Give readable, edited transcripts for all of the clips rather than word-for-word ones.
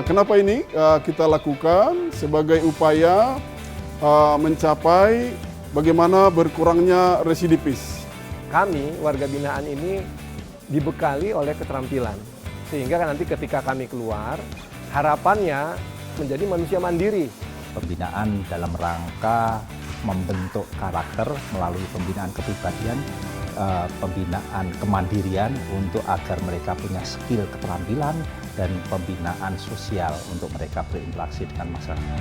Kenapa ini kita lakukan sebagai upaya mencapai bagaimana berkurangnya residivis. Kami, warga binaan ini dibekali oleh keterampilan. Sehingga nanti ketika kami keluar, harapannya menjadi manusia mandiri. Pembinaan dalam rangka membentuk karakter melalui pembinaan kepribadian, pembinaan kemandirian untuk agar mereka punya skill keterampilan, dan pembinaan sosial untuk mereka berinteraksi dengan masyarakat.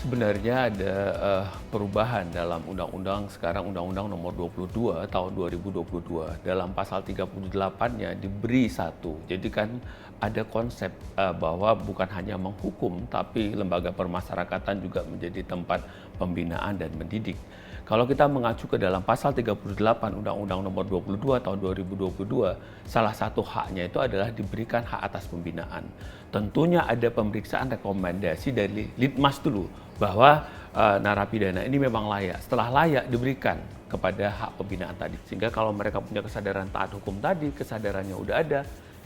Sebenarnya ada perubahan dalam undang-undang, sekarang Undang-Undang Nomor 22 tahun 2022. Dalam pasal 38-nya diberi satu. Jadi kan ada konsep bahwa bukan hanya menghukum, tapi lembaga permasyarakatan juga menjadi tempat pembinaan dan mendidik. Kalau kita mengacu ke dalam pasal 38 Undang-Undang Nomor 22 tahun 2022, salah satu haknya itu adalah diberikan hak atas pembinaan. Tentunya ada pemeriksaan rekomendasi dari Litmas dulu bahwa narapidana ini memang layak. Setelah layak diberikan kepada hak pembinaan tadi. Sehingga kalau mereka punya kesadaran taat hukum tadi, kesadarannya udah ada,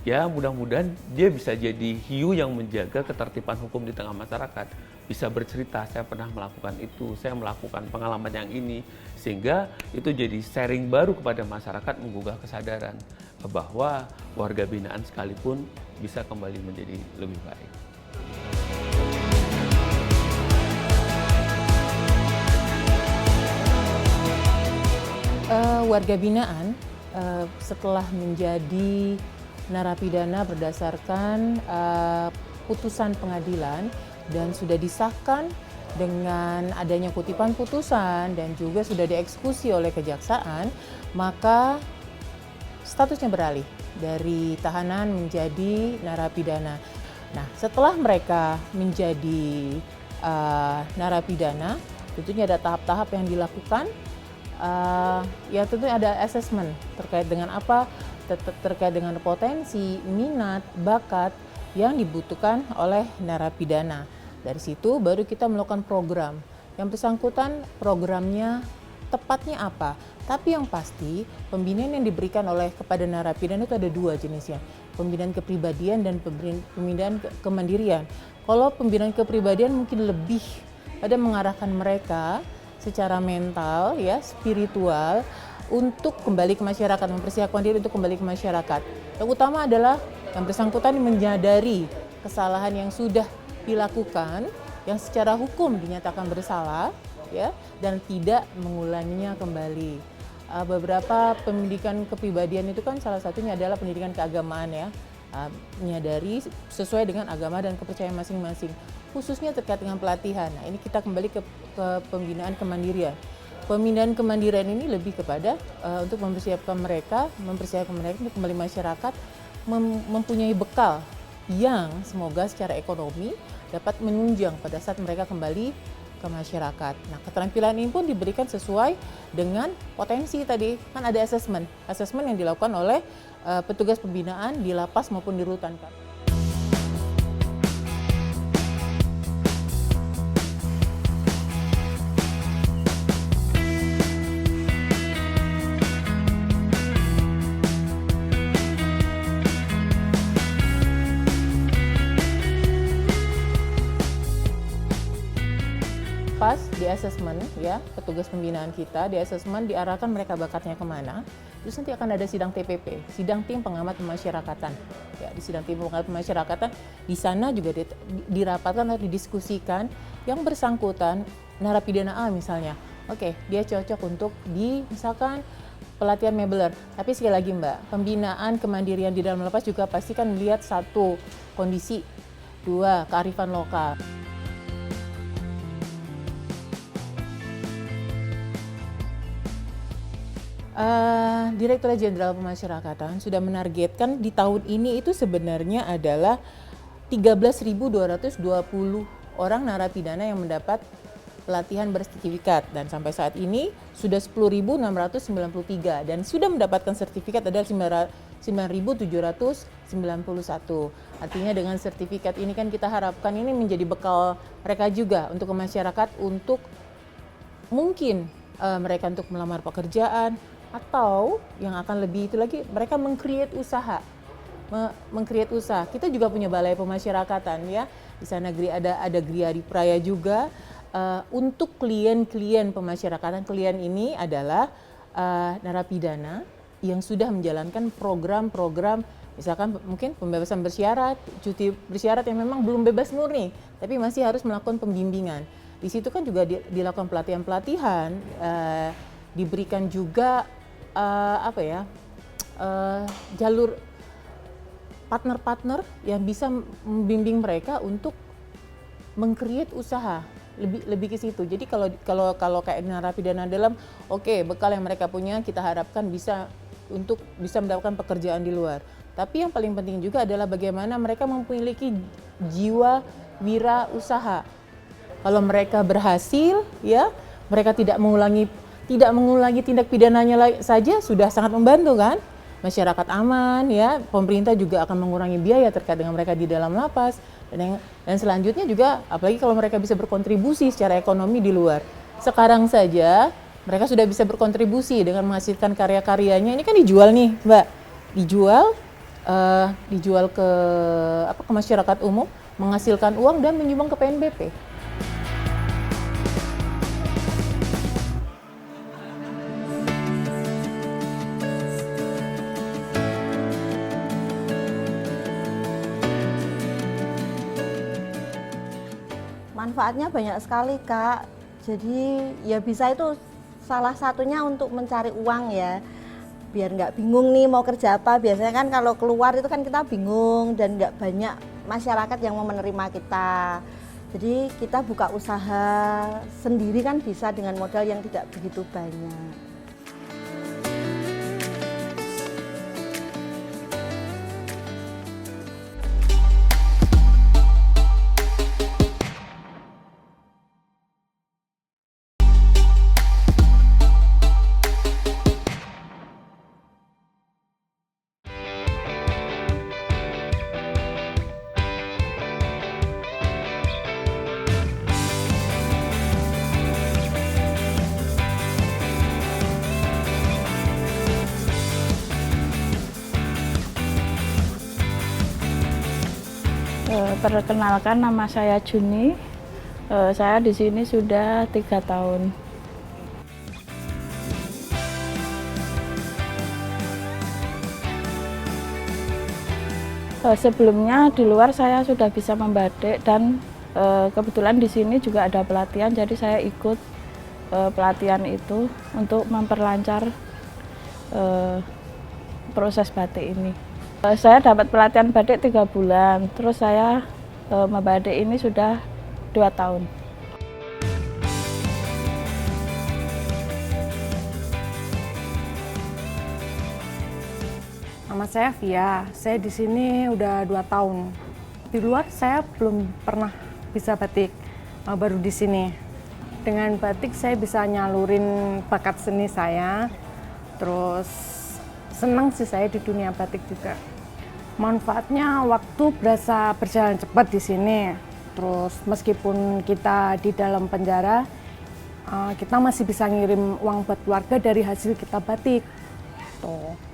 ya mudah-mudahan dia bisa jadi hiu yang menjaga ketertiban hukum di tengah masyarakat. Bisa bercerita, saya pernah melakukan itu, saya melakukan pengalaman yang ini. Sehingga itu jadi sharing baru kepada masyarakat, menggugah kesadaran bahwa warga binaan sekalipun bisa kembali menjadi lebih baik. Warga binaan setelah menjadi narapidana berdasarkan putusan pengadilan dan sudah disahkan dengan adanya kutipan putusan dan juga sudah dieksekusi oleh kejaksaan, maka statusnya beralih dari tahanan menjadi narapidana. Nah, setelah mereka menjadi narapidana, tentunya ada tahap-tahap yang dilakukan. Ya tentunya ada assessment terkait dengan apa, terkait dengan potensi, minat, bakat yang dibutuhkan oleh narapidana. Dari situ baru kita melakukan program. Yang bersangkutan programnya tepatnya apa. Tapi yang pasti pembinaan yang diberikan kepada narapidana itu ada dua jenisnya. Pembinaan kepribadian dan pembinaan kemandirian. Kalau pembinaan kepribadian mungkin lebih pada mengarahkan mereka secara mental, ya, spiritual untuk kembali ke masyarakat, mempersiapkan diri untuk kembali ke masyarakat. Yang utama adalah yang bersangkutan menyadari kesalahan yang sudah dilakukan, yang secara hukum dinyatakan bersalah, ya, dan tidak mengulanginya kembali. Beberapa pendidikan kepribadian itu kan salah satunya adalah pendidikan keagamaan, ya, menyadari sesuai dengan agama dan kepercayaan masing-masing, khususnya terkait dengan pelatihan. Nah, ini kita kembali ke pembinaan kemandirian. Pembinaan kemandirian ini lebih kepada untuk mempersiapkan mereka untuk kembali masyarakat, mempunyai bekal yang semoga secara ekonomi dapat menunjang pada saat mereka kembali ke masyarakat. Nah, keterampilan ini pun diberikan sesuai dengan potensi tadi. Kan ada assessment yang dilakukan oleh petugas pembinaan di lapas maupun di rutan. Pas di assessment, ya, petugas pembinaan kita di assessment diarahkan mereka bakatnya kemana. Terus nanti akan ada sidang TPP, sidang tim pengamat pemasyarakatan. Ya, di sidang tim pengamat pemasyarakatan di sana juga dirapatkan atau didiskusikan yang bersangkutan narapidana A misalnya. Oke, dia cocok untuk misalkan pelatihan mebeler. Tapi sekali lagi Mbak, pembinaan kemandirian di dalam lapas juga pasti kan melihat satu, kondisi, dua, kearifan lokal. Direktorat Jenderal Pemasyarakatan sudah menargetkan di tahun ini itu sebenarnya adalah 13.220 orang narapidana yang mendapat pelatihan bersertifikat, dan sampai saat ini sudah 10.693 dan sudah mendapatkan sertifikat adalah 9.791. Artinya dengan sertifikat ini kan kita harapkan ini menjadi bekal mereka juga untuk ke masyarakat, untuk mungkin mereka untuk melamar pekerjaan, atau yang akan lebih itu lagi mereka meng-create usaha. Meng-create usaha. Kita juga punya balai pemasyarakatan ya. Di sana ada Gria Dipraya juga untuk klien-klien pemasyarakatan. Klien ini adalah narapidana yang sudah menjalankan program-program, misalkan mungkin pembebasan bersyarat, cuti bersyarat yang memang belum bebas murni, tapi masih harus melakukan pembimbingan. Di situ kan juga dilakukan pelatihan-pelatihan, diberikan juga jalur partner-partner yang bisa membimbing mereka untuk meng-create usaha, lebih ke situ. Jadi kalau kayak narapidana dalam, bekal yang mereka punya kita harapkan bisa mendapatkan pekerjaan di luar. Tapi yang paling penting juga adalah bagaimana mereka memiliki jiwa wirausaha. Kalau mereka berhasil, ya mereka tidak mengulangi tindak pidananya saja sudah sangat membantu kan, masyarakat aman ya, pemerintah juga akan mengurangi biaya terkait dengan mereka di dalam lapas, dan selanjutnya juga apalagi kalau mereka bisa berkontribusi secara ekonomi di luar. Sekarang saja mereka sudah bisa berkontribusi dengan menghasilkan karya-karyanya, ini kan dijual nih Mbak, dijual ke masyarakat umum, menghasilkan uang dan menyumbang ke PNBP. Manfaatnya banyak sekali Kak, jadi ya bisa itu salah satunya untuk mencari uang ya, biar nggak bingung nih mau kerja apa. Biasanya kan kalau keluar itu kan kita bingung dan nggak banyak masyarakat yang mau menerima kita. Jadi kita buka usaha sendiri kan bisa dengan modal yang tidak begitu banyak. Perkenalkan, nama saya Juni. Saya di sini sudah 3 tahun. Sebelumnya di luar saya sudah bisa membatik dan kebetulan di sini juga ada pelatihan, jadi saya ikut pelatihan itu untuk memperlancar proses batik ini. Saya dapat pelatihan batik 3 bulan, terus saya membatik ini sudah 2 tahun. Nama saya Via, saya di sini udah 2 tahun. Di luar saya belum pernah bisa batik, baru di sini. Dengan batik saya bisa nyalurin bakat seni saya, terus senang sih saya di dunia batik juga. Manfaatnya waktu berasa berjalan cepat di sini. Terus meskipun kita di dalam penjara, kita masih bisa ngirim uang buat keluarga dari hasil kita batik. Tuh.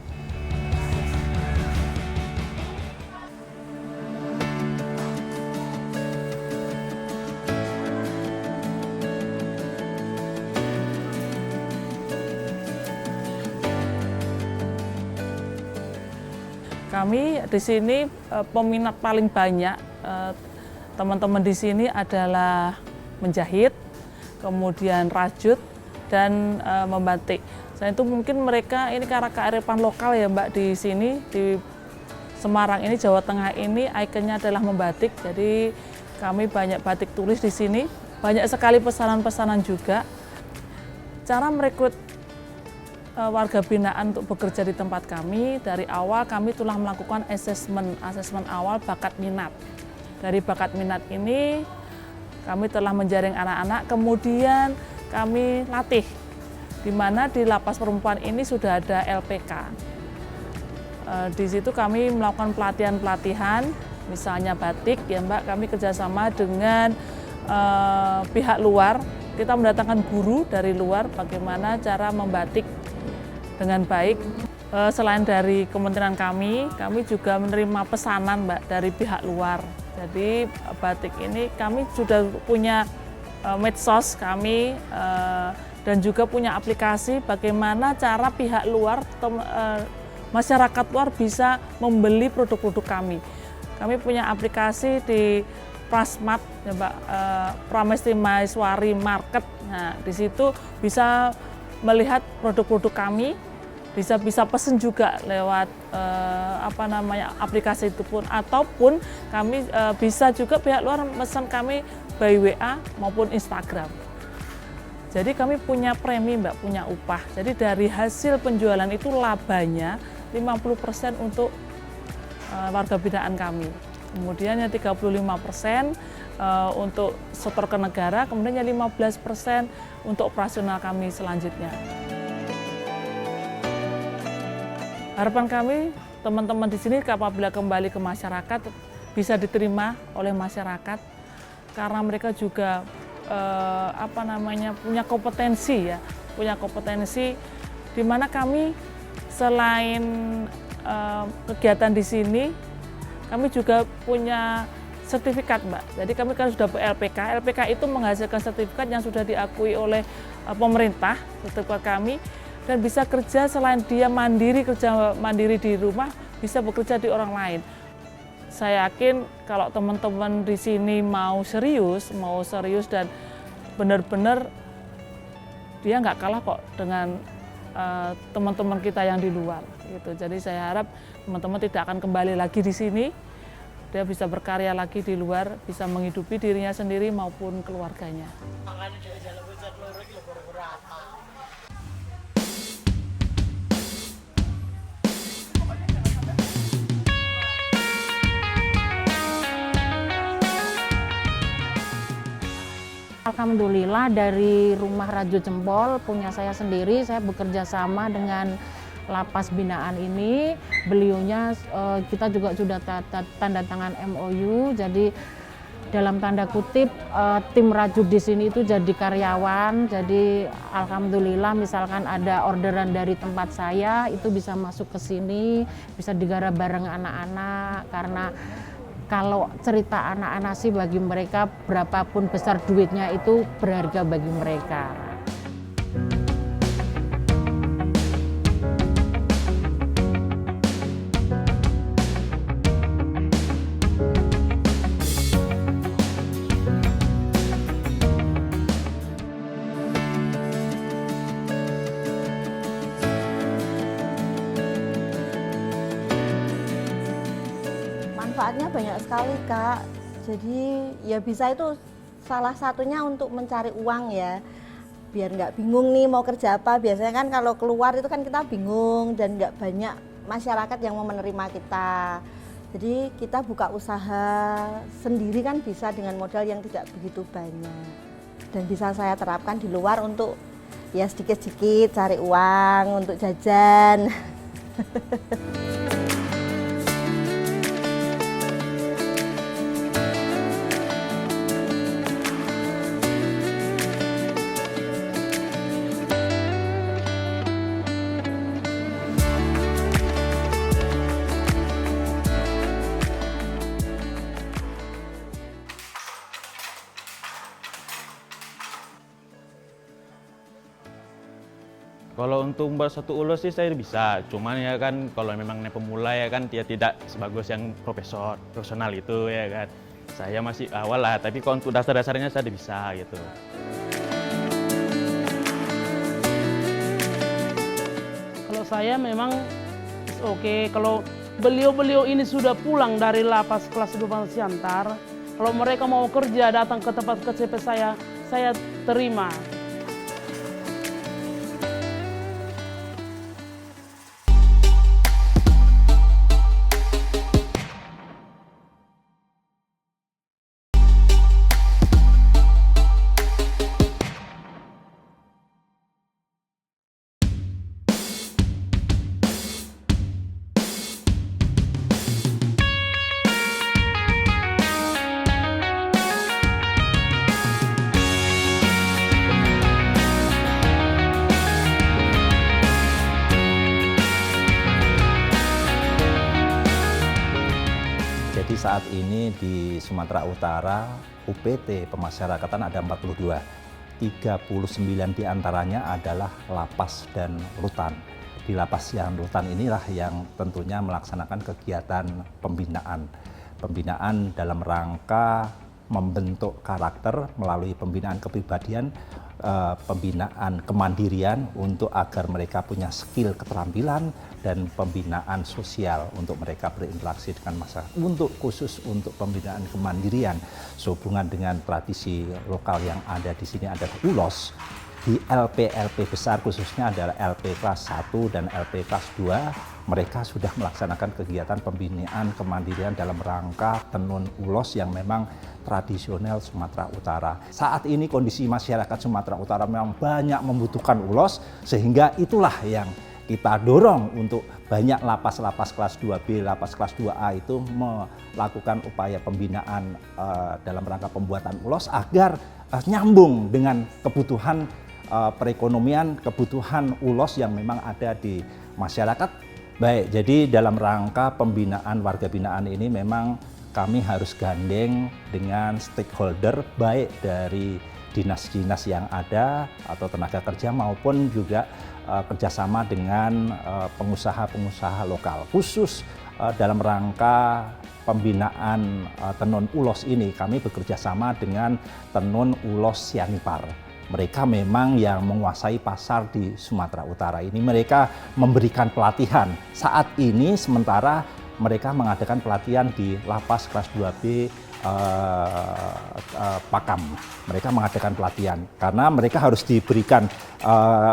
Kami di sini peminat paling banyak teman-teman di sini adalah menjahit, kemudian rajut, dan membatik. Selain itu mungkin mereka ini karena kearifan lokal ya Mbak di sini, di Semarang ini, Jawa Tengah ini ikonnya adalah membatik. Jadi kami banyak batik tulis di sini, banyak sekali pesanan-pesanan juga. Cara merekrut warga binaan untuk bekerja di tempat kami, dari awal kami telah melakukan asesmen awal bakat minat. Dari bakat minat ini kami telah menjaring anak-anak, kemudian kami latih, di mana di lapas perempuan ini sudah ada LPK. Di situ kami melakukan pelatihan-pelatihan, misalnya batik ya Mbak, kami kerjasama dengan pihak luar, kita mendatangkan guru dari luar bagaimana cara membatik dengan baik. Selain dari kementerian kami juga menerima pesanan Mbak dari pihak luar. Jadi batik ini kami sudah punya medsos kami dan juga punya aplikasi bagaimana cara pihak luar, masyarakat luar bisa membeli produk-produk kami. Kami punya aplikasi di Prasmat, ya Mbak, Pramesti Mahasiswari Market. Nah, di situ bisa melihat produk-produk kami, bisa pesen juga lewat aplikasi itu pun, ataupun kami bisa juga pihak luar pesan kami by WA maupun Instagram. Jadi kami punya premi Mbak, punya upah. Jadi dari hasil penjualan itu labanya 50% untuk warga binaan kami. Kemudian yang 35% untuk setor ke negara, kemudian yang 15% untuk operasional kami selanjutnya. Harapan kami teman-teman di sini apabila kembali ke masyarakat bisa diterima oleh masyarakat karena mereka juga punya kompetensi di mana kami selain kegiatan di sini kami juga punya sertifikat Mbak. Jadi kami kan sudah LPK. LPK itu menghasilkan sertifikat yang sudah diakui oleh pemerintah, sertifikat kami, dan bisa kerja selain dia kerja mandiri di rumah, bisa bekerja di orang lain. Saya yakin kalau teman-teman di sini mau serius dan benar-benar dia nggak kalah kok dengan teman-teman kita yang di luar. Gitu. Jadi saya harap teman-teman tidak akan kembali lagi di sini, dia bisa berkarya lagi di luar, bisa menghidupi dirinya sendiri maupun keluarganya. Alhamdulillah dari Rumah Rajo Jempol punya saya sendiri, saya bekerja sama dengan lapas binaan ini. Beliaunya kita juga sudah tanda tangan MOU, jadi dalam tanda kutip tim Rajut di sini itu jadi karyawan. Jadi alhamdulillah misalkan ada orderan dari tempat saya itu bisa masuk ke sini, bisa digarap bareng anak-anak, karena kalau cerita anak-anak sih bagi mereka berapapun besar duitnya itu berharga bagi mereka. Manfaatnya banyak sekali Kak, jadi ya bisa itu salah satunya untuk mencari uang ya, biar nggak bingung nih mau kerja apa. Biasanya kan kalau keluar itu kan kita bingung dan nggak banyak masyarakat yang mau menerima kita. Jadi kita buka usaha sendiri kan bisa dengan modal yang tidak begitu banyak, dan bisa saya terapkan di luar untuk ya sedikit-sedikit cari uang untuk jajan. Kalau untuk membuat satu ulos sih saya bisa, cuman ya kan kalau memang pemula ya kan dia tidak sebagus yang profesional itu ya kan. Saya masih awal lah, tapi kalau untuk dasar-dasarnya saya bisa gitu. saya memang oke, kalau beliau-beliau ini sudah pulang dari lapas kelas 2 Siantar, kalau mereka mau kerja datang ke tempat KCP saya terima. Jadi saat ini di Sumatera Utara UPT pemasyarakatan ada 42, 39 diantaranya adalah lapas dan rutan. Di lapas dan rutan inilah yang tentunya melaksanakan kegiatan pembinaan dalam rangka membentuk karakter melalui pembinaan kepribadian, pembinaan kemandirian untuk agar mereka punya skill keterampilan, dan pembinaan sosial untuk mereka berinteraksi dengan masyarakat. Khusus untuk pembinaan kemandirian sehubungan dengan tradisi lokal yang ada di sini adalah ulos. Di LP besar khususnya adalah LP kelas 1 dan LP kelas 2, mereka sudah melaksanakan kegiatan pembinaan kemandirian dalam rangka tenun ulos yang memang tradisional Sumatera Utara. Saat ini kondisi masyarakat Sumatera Utara memang banyak membutuhkan ulos, sehingga itulah yang kita dorong untuk banyak lapas-lapas kelas 2B, lapas kelas 2A itu melakukan upaya pembinaan dalam rangka pembuatan ulos agar nyambung dengan kebutuhan perekonomian, kebutuhan ulos yang memang ada di masyarakat. Baik, jadi dalam rangka pembinaan warga binaan ini memang kami harus gandeng dengan stakeholder, baik dari dinas-dinas yang ada atau tenaga kerja maupun juga kerjasama dengan pengusaha-pengusaha lokal. Khusus dalam rangka pembinaan tenun ulos ini, kami bekerja sama dengan Tenun Ulos Sianipar. Mereka memang yang menguasai pasar di Sumatera Utara ini. Mereka memberikan pelatihan. Saat ini sementara mereka mengadakan pelatihan di lapas kelas 2B Pakam. Mereka mengadakan pelatihan karena mereka harus diberikan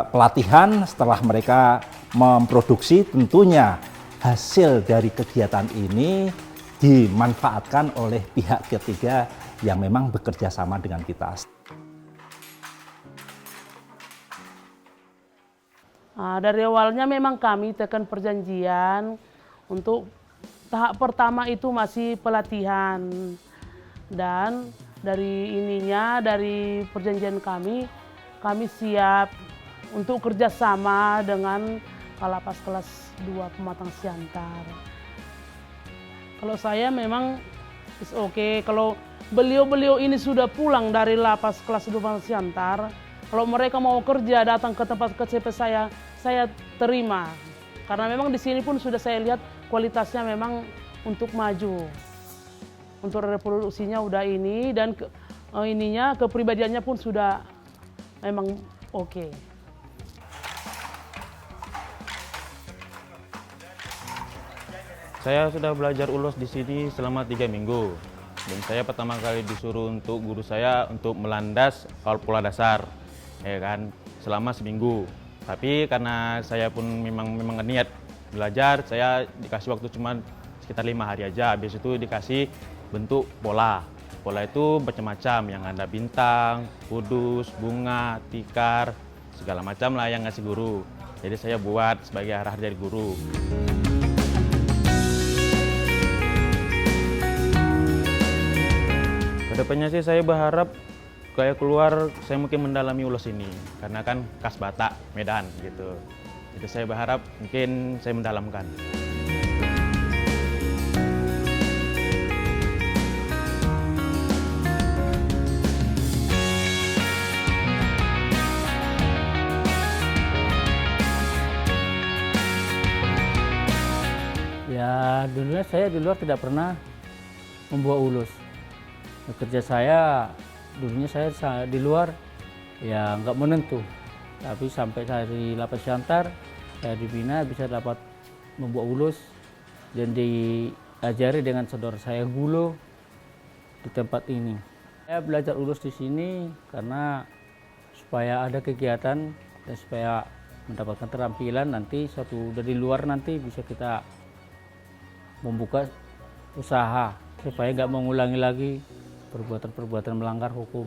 pelatihan. Setelah mereka memproduksi, tentunya hasil dari kegiatan ini dimanfaatkan oleh pihak ketiga yang memang bekerja sama dengan kita. Dari awalnya memang kami tekan perjanjian untuk tahap pertama itu masih pelatihan, dan dari perjanjian kami siap untuk kerjasama dengan lapas kelas 2 Pematang Siantar. Kalau saya memang oke, kalau beliau-beliau ini sudah pulang dari lapas kelas 2 Pematang Siantar, kalau mereka mau kerja datang ke tempat KCP saya terima. Karena memang di sini pun sudah saya lihat kualitasnya memang untuk maju. Untuk reproduksinya udah ini, dan kepribadiannya pun sudah memang oke. Saya sudah belajar ulos di sini selama 3 minggu. Dan saya pertama kali disuruh untuk guru saya untuk melandas pola dasar, ya kan, selama seminggu. Tapi karena saya pun memang niat belajar, saya dikasih waktu cuma sekitar 5 hari aja. Habis itu dikasih bentuk pola. Pola itu macam-macam, yang ada bintang, kudus, bunga, tikar, segala macam lah yang ngasih guru. Jadi saya buat sebagai arahan dari guru. Kedepannya sih saya berharap kayak keluar, saya mungkin mendalami ulos ini, karena kan khas Batak, Medan gitu. Jadi saya berharap mungkin saya mendalamkan. Ya, dulunya saya di luar tidak pernah membuat ulus. Kerja saya dulunya saya di luar ya nggak menentu, tapi sampai saya di lapas Siantar saya dibina bisa dapat membuat ulus dan diajari dengan saudara saya Gulo di tempat ini. Saya belajar ulus di sini karena supaya ada kegiatan dan supaya mendapatkan keterampilan nanti suatu dari luar nanti bisa kita membuka usaha supaya nggak mengulangi lagi perbuatan-perbuatan melanggar hukum.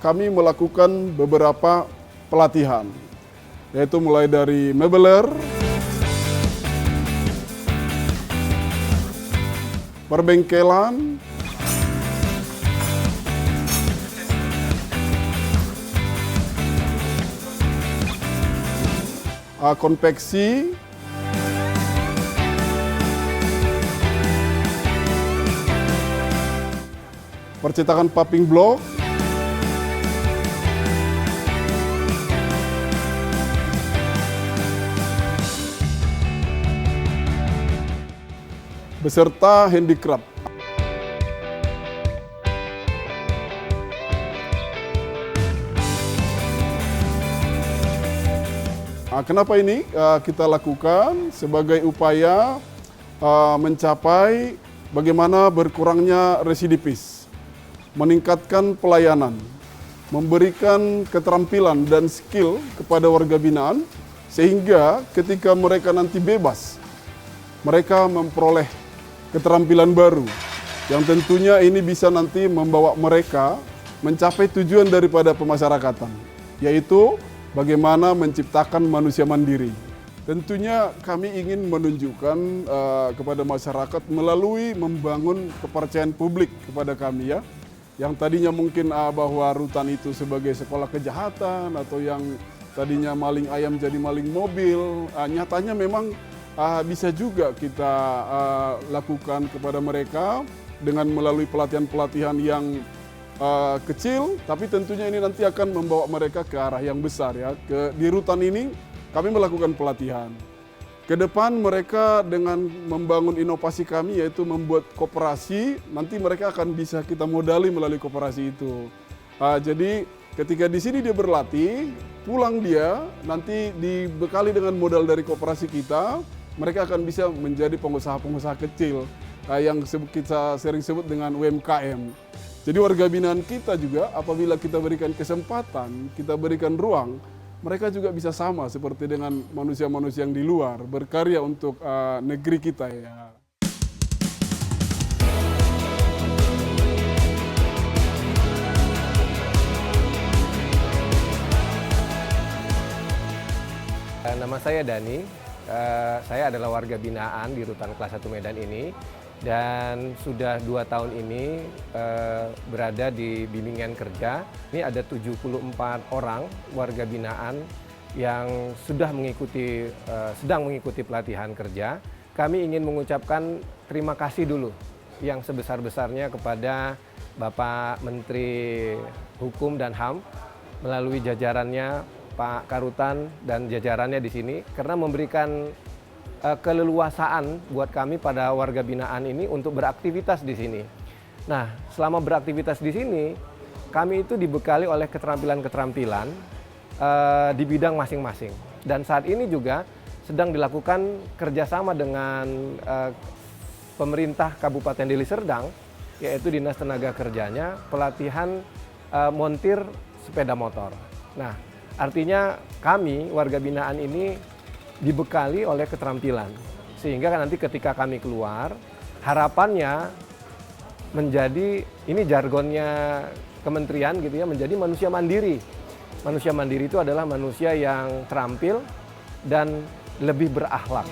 Kami melakukan beberapa pelatihan, yaitu mulai dari mebeler, perbengkelan, konveksi, percetakan paving block, beserta handicraft. Kenapa ini kita lakukan? Sebagai upaya mencapai bagaimana berkurangnya residivis, meningkatkan pelayanan, memberikan keterampilan dan skill kepada warga binaan, sehingga ketika mereka nanti bebas, mereka memperoleh keterampilan baru yang tentunya ini bisa nanti membawa mereka mencapai tujuan daripada pemasyarakatan, yaitu bagaimana menciptakan manusia mandiri. Tentunya kami ingin menunjukkan kepada masyarakat melalui membangun kepercayaan publik kepada kami, ya, yang tadinya mungkin bahwa rutan itu sebagai sekolah kejahatan atau yang tadinya maling ayam jadi maling mobil, nyatanya memang bisa juga kita lakukan kepada mereka dengan melalui pelatihan-pelatihan yang kecil, tapi tentunya ini nanti akan membawa mereka ke arah yang besar, ya. Di rutan ini kami melakukan pelatihan. Ke depan mereka dengan membangun inovasi kami, yaitu membuat koperasi, nanti mereka akan bisa kita modali melalui koperasi itu. Jadi ketika di sini dia berlatih, pulang dia nanti dibekali dengan modal dari koperasi kita, mereka akan bisa menjadi pengusaha-pengusaha kecil yang kita sering sebut dengan UMKM. Jadi warga binaan kita juga apabila kita berikan kesempatan, kita berikan ruang, mereka juga bisa sama seperti dengan manusia-manusia yang di luar, berkarya untuk negeri kita, ya. Nama saya Dani, saya adalah warga binaan di Rutan Kelas 1 Medan ini. Dan sudah 2 tahun ini berada di bimbingan kerja. Ini ada 74 orang warga binaan yang sedang mengikuti pelatihan kerja. Kami ingin mengucapkan terima kasih dulu yang sebesar-besarnya kepada Bapak Menteri Hukum dan HAM melalui jajarannya Pak Karutan dan jajarannya di sini karena memberikan keleluasaan buat kami pada warga binaan ini untuk beraktivitas di sini. Nah, selama beraktivitas di sini, kami itu dibekali oleh keterampilan-keterampilan di bidang masing-masing. Dan saat ini juga sedang dilakukan kerjasama dengan pemerintah Kabupaten Deli Serdang, yaitu Dinas Tenaga Kerjanya, pelatihan montir sepeda motor. Nah, artinya kami warga binaan ini dibekali oleh keterampilan, sehingga nanti ketika kami keluar, harapannya menjadi, ini jargonnya kementerian gitu ya, menjadi manusia mandiri. Manusia mandiri itu adalah manusia yang terampil dan lebih berakhlak.